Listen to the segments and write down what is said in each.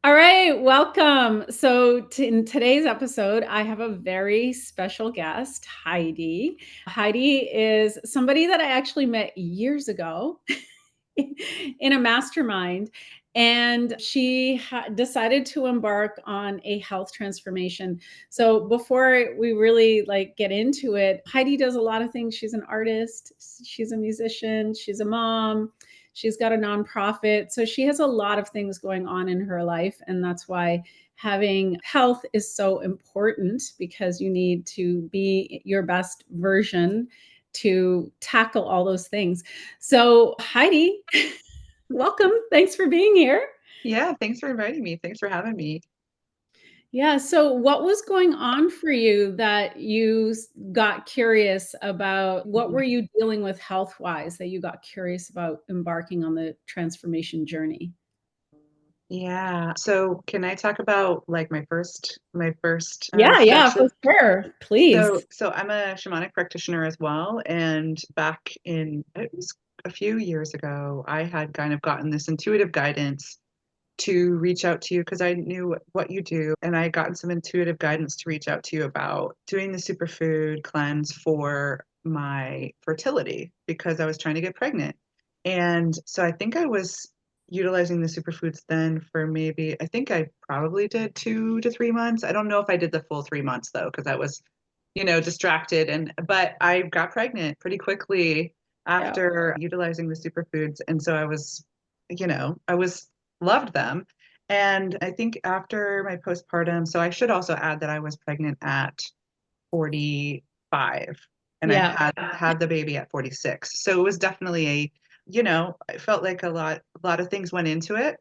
All right, welcome. In today's episode, I have a very special guest, Heidi. Heidi is somebody that I actually met years ago in a mastermind, and decided to embark on a health transformation. So before we really get into it, Heidi does a lot of things. She's an artist, she's a musician, she's a mom. She's got a nonprofit. So she has a lot of things going on in her life. And that's why having health is so important, because you need to be your best version to tackle all those things. So, Heidi, welcome. Thanks for being here. Yeah, thanks for inviting me. Thanks for having me. Yeah. So, what was going on for you that you got curious about? What Mhm. were you dealing with health wise that you got curious about embarking on the transformation journey? Yeah. So can I talk about like my first Yeah, steps for of sure. so Please. so I'm a shamanic practitioner as well. And back in it was a few years ago, I had kind of gotten this intuitive guidance to reach out to you because I knew what you do. And I had gotten some intuitive guidance to reach out to you about doing the superfood cleanse for my fertility because I was trying to get pregnant. And so I think I was utilizing the superfoods then for I think I probably did 2 to 3 months. I don't know if I did the full 3 months though, because I was, distracted. But I got pregnant pretty quickly Yeah. after utilizing the superfoods. And so I was loved them. And I think after my postpartum, so I should also add that I was pregnant at 45 and I Yeah. had the baby at 46. So it was definitely I felt like a lot of things went into it,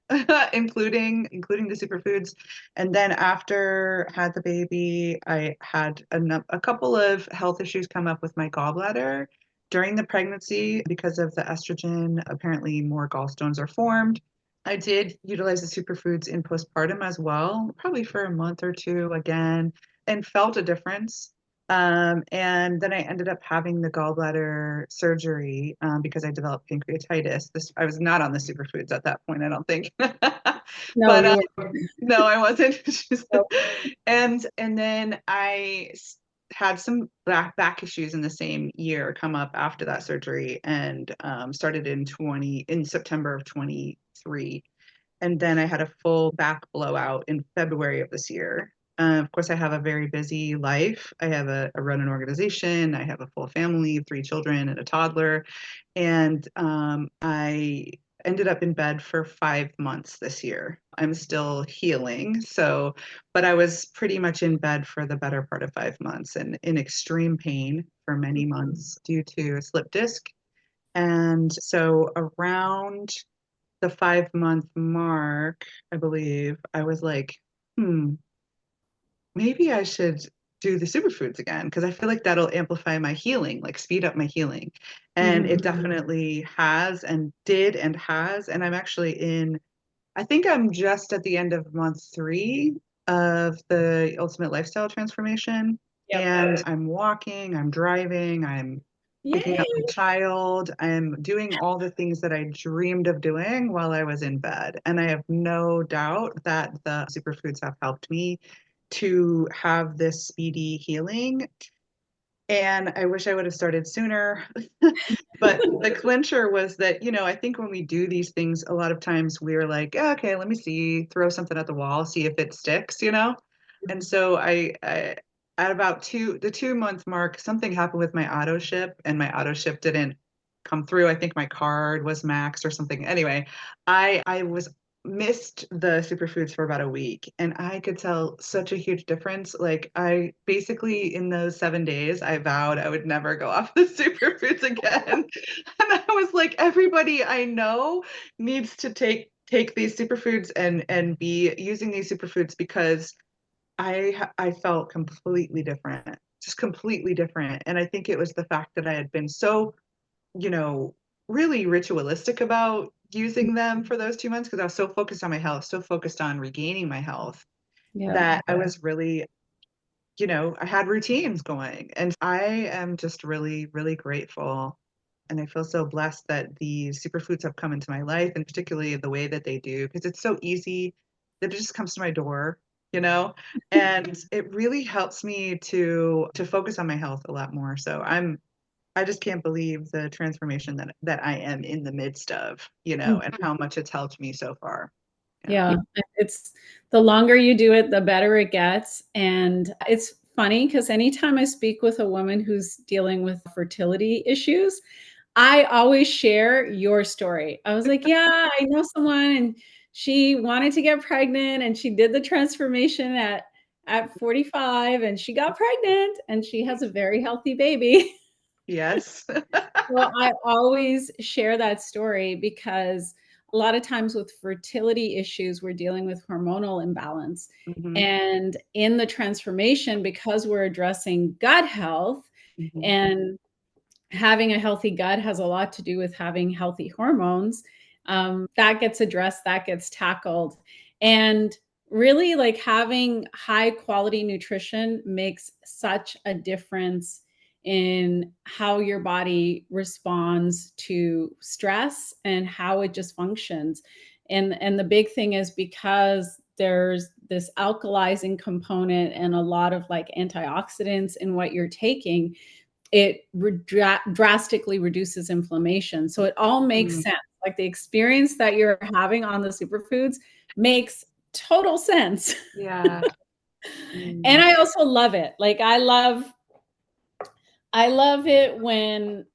including the superfoods. And then after I had the baby, I had a couple of health issues come up with my gallbladder during the pregnancy because of the estrogen. Apparently more gallstones are formed. I did utilize the superfoods in postpartum as well, probably for a month or two again, and felt a difference. And then I ended up having the gallbladder surgery because I developed pancreatitis. I was not on the superfoods at that point, I don't think. No, But you were. no, I wasn't. Nope. And then had some back issues in the same year come up after that surgery, and started in September of 23. And then I had a full back blowout in February of this year. Of course, I have a very busy life. I run an organization. I have a full family, 3 children and a toddler. And I ended up in bed for 5 months this year. I'm still healing. But I was pretty much in bed for the better part of 5 months and in extreme pain for many months due to a slip disc. And so around the 5 month mark, I believe, I was like, hmm, maybe I should do the superfoods again because I feel like that'll amplify my healing, like speed up my healing. And it Mhm. definitely has and did and has. And I think I'm just at the end of month 3 of the ultimate lifestyle transformation. Yep. And I'm walking, I'm driving, I'm picking up my Yay. child. I'm doing all the things that I dreamed of doing while I was in bed. And I have no doubt that the superfoods have helped me to have this speedy healing. And I wish I would have started sooner. But the clincher was that, I think when we do these things, a lot of times we're like, "Yeah, okay, let me see, throw something at the wall, see if it sticks. And so I at about the 2 month mark, something happened with my auto ship, and my auto ship didn't come through. I think my card was maxed or something. Anyway, I was missed the superfoods for about a week, and I could tell such a huge difference. Like, I basically, in those 7 days, I vowed I would never go off the superfoods again. And I was like, everybody I know needs to take these superfoods and be using these superfoods because I felt completely different, just completely different. And I think it was the fact that I had been so, you know, really ritualistic about using them for those 2 months because I was so focused on my health, so focused on regaining my health, Yeah. that I was really, I had routines going. And I am just really, really grateful. And I feel so blessed that these superfoods have come into my life, and particularly the way that they do, because it's so easy that just comes to my door, you know? And it really helps me to focus on my health a lot more. So I just can't believe the transformation that I am in the midst of, and Mhm. how much it's helped me so far. Yeah. Yeah, it's the longer you do it, the better it gets, and it's funny because anytime I speak with a woman who's dealing with fertility issues, I always share your story. I was like, "Yeah, I know someone, and she wanted to get pregnant, and she did the transformation at 45, and she got pregnant, and she has a very healthy baby." Yes. Well, I always share that story because a lot of times with fertility issues, we're dealing with hormonal imbalance. Mhm, And in the transformation, because we're addressing gut health, mhm, and having a healthy gut has a lot to do with having healthy hormones. That gets addressed, that gets tackled. And really, like having high quality nutrition makes such a difference in how your body responds to stress and how it just functions. And the big thing is because there's this alkalizing component and a lot of like antioxidants in what you're taking, it drastically reduces inflammation. So it all makes mm, sense. Like the experience that you're having on the superfoods makes total sense. yeah, And mm, I also love it. Like I love it when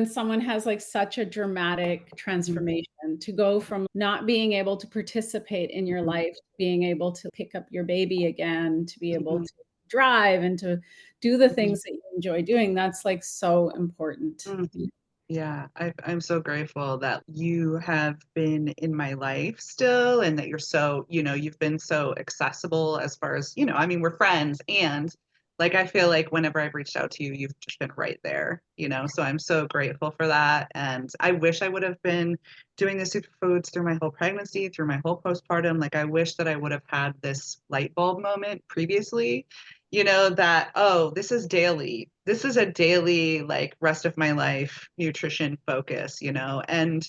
someone has like such a dramatic mhm, transformation to go from not being able to participate in your mhm, life to being able to pick up your baby again, to be able mhm, to drive and to do the mhm, things that you enjoy doing. That's like so important. mm. Yeah, I'm so grateful that you have been in my life still, and that you've been so accessible as far as, I mean, we're friends, and like I feel like whenever I've reached out to you, you've just been right there, so I'm so grateful for that. And I wish I would have been doing the superfoods through my whole pregnancy, through my whole postpartum. Like I wish that I would have had this light bulb moment previously, that, oh, this is daily. This is a daily, like, rest of my life nutrition focus, And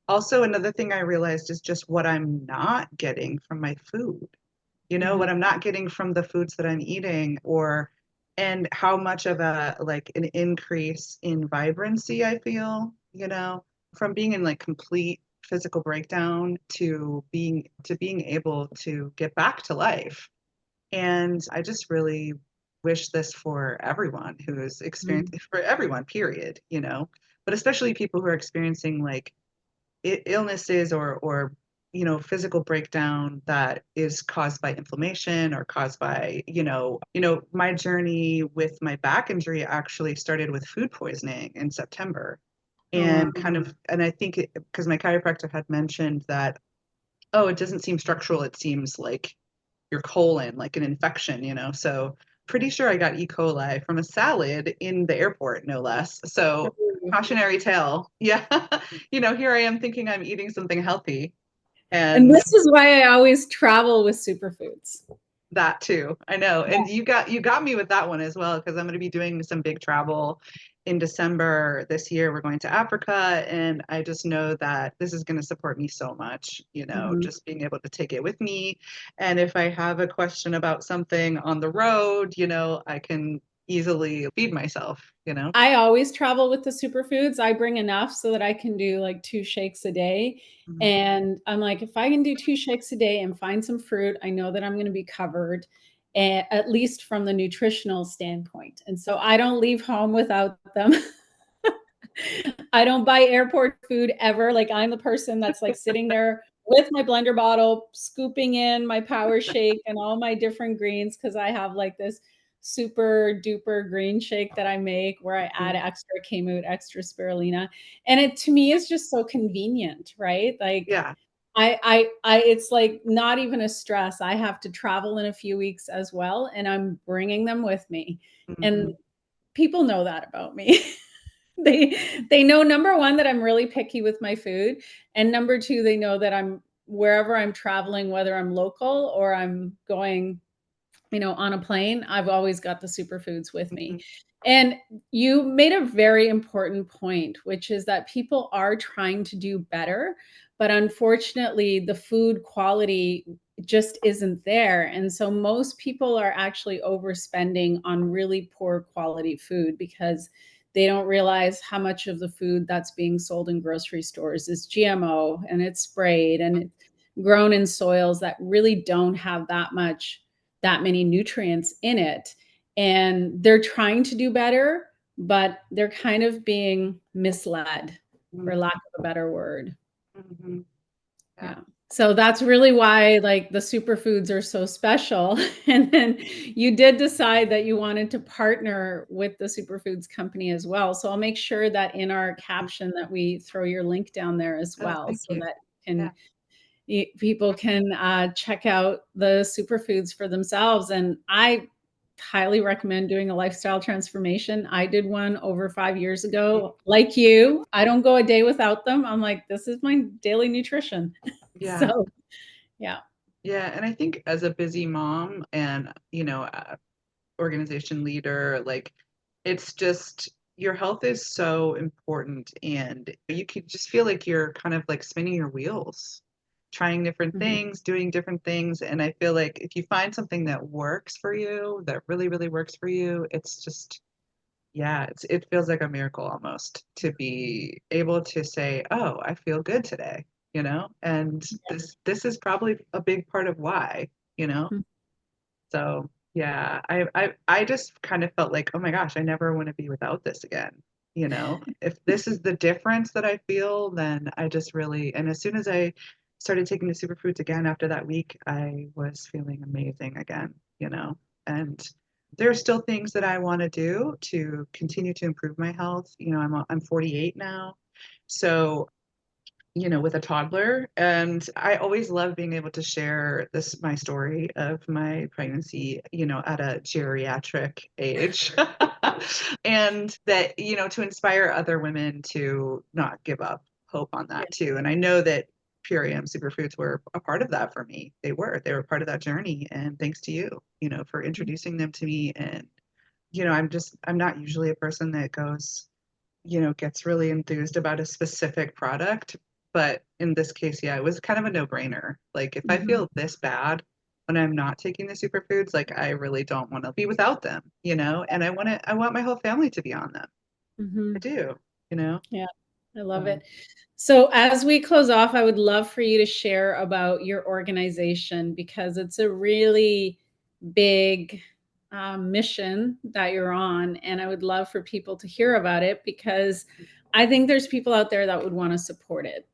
also, another thing I realized is just what I'm not getting from my food, Mhm. what I'm not getting from the foods that I'm eating, and how much of like, an increase in vibrancy I feel, from being in like complete physical breakdown to being able to get back to life. And I just really wish this for everyone who is Mhm. experiencing, for everyone, period, but especially people who are experiencing like illnesses or physical breakdown that is caused by inflammation or caused by, my journey with my back injury actually started with food poisoning in September. Oh, wow. And I think because my chiropractor had mentioned that, oh, it doesn't seem structural, it seems like your colon, like an infection, So pretty sure I got E. coli from a salad in the airport, no less. So cautionary tale. Yeah. Here I am thinking I'm eating something healthy, And and this is why I always travel with superfoods. that too. I know. And you got me with that one as well, because I'm going to be doing some big travel in December this year. We're going to Africa, and I just know that this is going to support me so much, Mhm. just being able to take it with me. And if I have a question about something on the road, I can easily feed myself. I always travel with the superfoods. I bring enough so that I can do like 2 shakes a day, Mhm. and I'm like, "If I can do 2 shakes a day and find some fruit, I know that I'm gonna be covered, at least from the nutritional standpoint." And so I don't leave home without them. I don't buy airport food ever. Like I'm the person that's like sitting there with my blender bottle, scooping in my power shake and all my different greens because I have like this super duper green shake that I make where I add Mhm. extra kamut, extra spirulina. And it to me is just so convenient, right? Like Yeah. it's like not even a stress. I have to travel in a few weeks as well, and I'm bringing them with me. And Mhm. people know that about me. They they know number 1 that I'm really picky with my food, and number 2, they know that I'm wherever I'm traveling, whether I'm local or I'm going, on a plane, I've always got the superfoods with me. Mhm. And you made a very important point, which is that people are trying to do better, but unfortunately, the food quality just isn't there. And so most people are actually overspending on really poor quality food because they don't realize how much of the food that's being sold in grocery stores is GMO and it's sprayed and it's grown in soils that really don't have that many nutrients in it. And they're trying to do better, but they're kind of being misled, for lack of a better word. Mm-hmm. Yeah. Yeah. So that's really why like the superfoods are so special. And then you did decide that you wanted to partner with the superfoods company as well. So I'll make sure that in our caption that we throw your link down there as Oh, well thank so you. that Yeah. can people can check out the superfoods for themselves. And I highly recommend doing a lifestyle transformation. I did one over 5 years ago. Like you, I don't go a day without them. I'm like, this is my daily nutrition. Yeah. So, yeah. Yeah. And I think as a busy mom and, organization leader, like it's just your health is so important and you could just feel like you're kind of like spinning your wheels, trying different Mhm. things, doing different things. And I feel like if you find something that works for you, that really, really works for you, it's just, yeah, it feels like a miracle almost to be able to say, "Oh, I feel good today," And this is probably a big part of why, you know? Mhm. So yeah, I just kind of felt like, oh my gosh, I never want to be without this again. If this is the difference that I feel, then I just really, and as soon as I started taking the superfoods again after that week, I was feeling amazing again. And there's still things that I want to do to continue to improve my health. I'm 48 now. So with a toddler. And I always love being able to share my story of my pregnancy, at a geriatric age. And that, to inspire other women to not give up hope on that too. And I know that Purium superfoods were a part of that for me. They were part of that journey. And thanks to you, for introducing them to me. And, I'm not usually a person that gets really enthused about a specific product. But in this case, yeah, it was kind of a no-brainer. Like if I Mhm. feel this bad when I'm not taking the superfoods, like I really don't want to be without them. And I want my whole family to be on them. I Mhm. do, you know. Yeah, I love So it. So as we close off, I would love for you to share about your organization because it's a really big mission that you're on. And I would love for people to hear about it because I think there's people out there that would want to support it.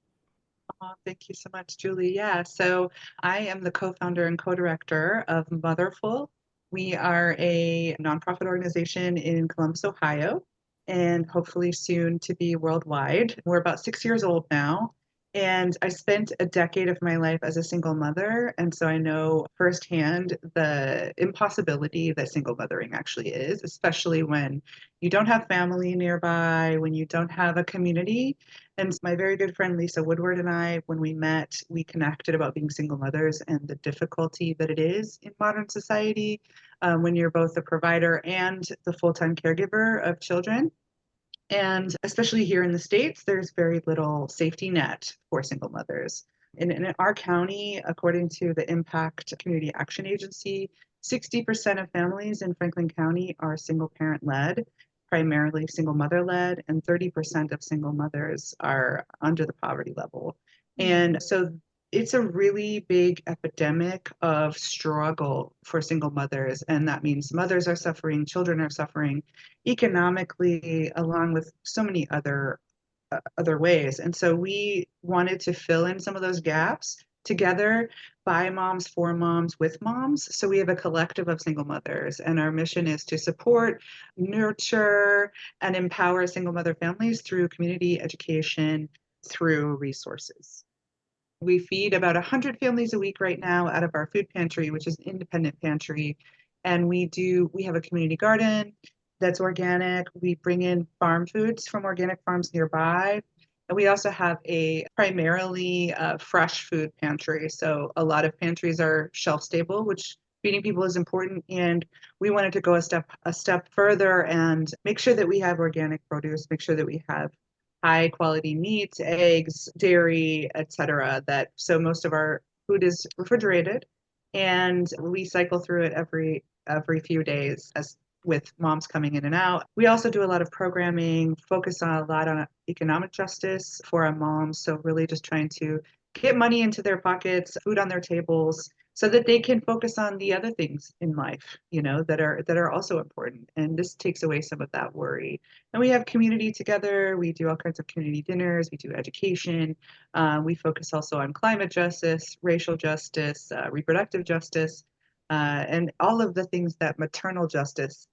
thank you so much, Julie. Yeah, so I am the co-founder and co-director of Motherful. We are a nonprofit organization in Columbus, Ohio, and hopefully soon to be worldwide. We're about 6 years old now, and I spent a decade of my life as a single mother, and so I know firsthand the impossibility that single mothering actually is, especially when you don't have family nearby, when you don't have a community. And my very good friend Lisa Woodward and I, when we met, we connected about being single mothers and the difficulty that it is in modern society when you're both a provider and the full-time caregiver of children. And especially here in the States, there's very little safety net for single mothers. In our county, according to the Impact Community Action Agency, 60% of families in Franklin County are single parent led, primarily single mother led, and 30% of single mothers are under the poverty level. And Mhm. so it's a really big epidemic of struggle for single mothers. And that means mothers are suffering, children are suffering economically, along with so many other ways. And so we wanted to fill in some of those gaps together by moms, for moms, with moms. So we have a collective of single mothers, and our mission is to support, nurture, and empower single mother families through community education, through resources. We feed about 100 families a week right now out of our food pantry, which is an independent pantry. And we have a community garden that's organic. We bring in farm foods from organic farms nearby. And we also have a primarily fresh food pantry. So a lot of pantries are shelf stable, which feeding people is important. And we wanted to go a step further and make sure that we have organic produce, make sure that we have high quality meats, eggs, dairy, etc. That so most of our food is refrigerated, and we cycle through it every few days as with moms coming in and out. We also do a lot of programming, focus on a lot on economic justice for our moms. So really just trying to get money into their pockets, food on their tables, so that they can focus on the other things in life, that are also important. And this takes away some of that worry. And we have community together. We do all kinds of community dinners. We do education. We focus also on climate justice, racial justice, reproductive justice, and all of the things that maternal justice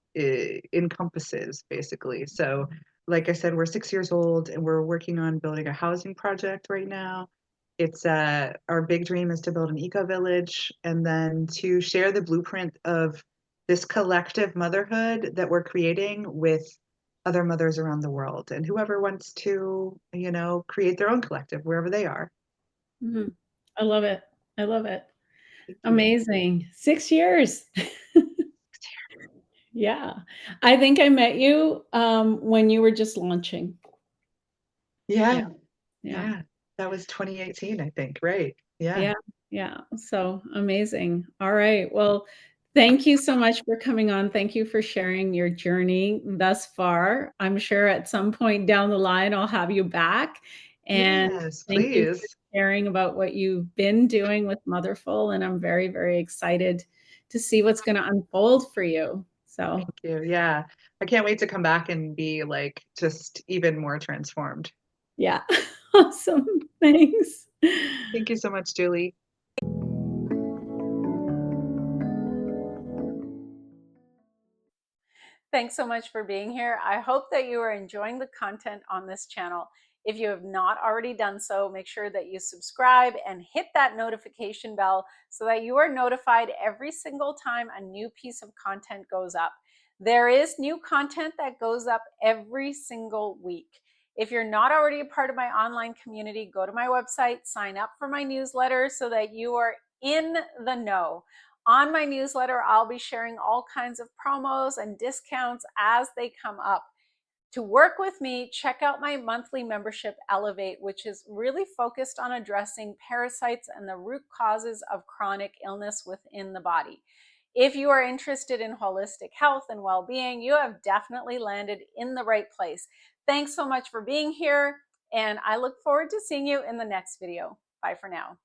encompasses, basically. So, like I said, we're 6 years old and we're working on building a housing project right now. It's our big dream is to build an eco village and then to share the blueprint of this collective motherhood that we're creating with other mothers around the world and whoever wants to, create their own collective wherever they are. Mhm. I love it. I love it. Thank you. Amazing. 6 years. Yeah. I think I met you, when you were just launching. Yeah, Yeah, yeah. yeah. That was 2018, I think, right? Yeah. Yeah, yeah. So amazing. All right. Well, thank you so much for coming on. Thank you for sharing your journey thus far. I'm sure at some point down the line, I'll have you back. And Yes, thank you for please. sharing about what you've been doing with Motherful. And I'm very, very excited to see what's going to unfold for you. So, Thank you. Yeah. I can't wait to come back and be like just even more transformed. yeah. Awesome. Thanks. Thank you so much, Julie. Thanks so much for being here. I hope that you are enjoying the content on this channel. If you have not already done so, make sure that you subscribe and hit that notification bell so that you are notified every single time a new piece of content goes up. There is new content that goes up every single week. If you're not already a part of my online community, go to my website, sign up for my newsletter so that you are in the know. On my newsletter, I'll be sharing all kinds of promos and discounts as they come up. To work with me, check out my monthly membership, Elevate, which is really focused on addressing parasites and the root causes of chronic illness within the body. If you are interested in holistic health and well-being, you have definitely landed in the right place. Thanks so much for being here, and I look forward to seeing you in the next video. Bye for now.